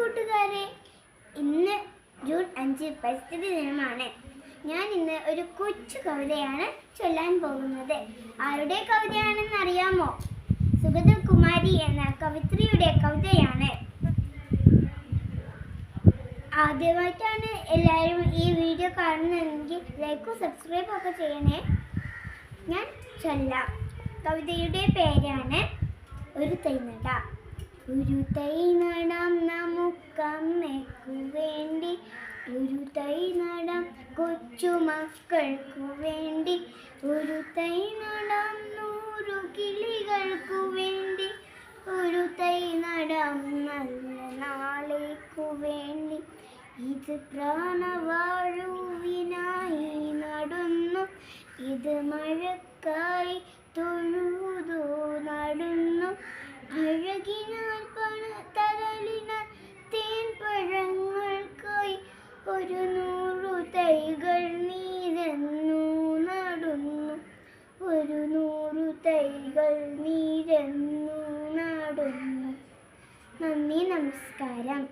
കൂട്ടുകാരെ, ഇന്ന് ജൂൺ 5 പരിസ്ഥിതി ദിനമാണ്. ഞാൻ ഇന്ന് ഒരു കൊച്ചു കവിതയാണ് ചൊല്ലാൻ പോകുന്നത്. ആരുടെ കവിതയാണെന്ന് അറിയാമോ? സുഗതകുമാരി എന്ന കവിത്രിയുടെ കവിതയാണ്. ആദ്യമായിട്ടാണ് എല്ലാവരും ഈ വീഡിയോ കാണുന്നതെങ്കിൽ ലൈക്കും സബ്സ്ക്രൈബും ഒക്കെ ചെയ്യണേ. ഞാൻ ചൊല്ലാം. കവിതയുടെ പേരാണ് ഒരു തൈ നടാം. ഒരു തൈ നടാം നമുക്കമ്മയ്ക്കു വേണ്ടി, ഒരു തൈ നടാം കൊച്ചുമക്കൾക്കു വേണ്ടി, ഒരു തൈ നടാം 100 കിളികൾക്കു വേണ്ടി, ഒരു തൈ നടാം നല്ല നാളേക്കു വേണ്ടി. ഇത് പ്രാണവായുവിനായി നടുന്നു, ഇത് മഴക്കായി തൊഴുതു നടുന്നു, അഴകിനാൽ തരളിനാൽ തേൻപഴങ്ങൾക്കായി 100 തൈകൾ നീരെന്നു നടുന്നു, 100 തൈകൾ നീരെന്നു നടുന്നു. നന്ദി, നമസ്കാരം.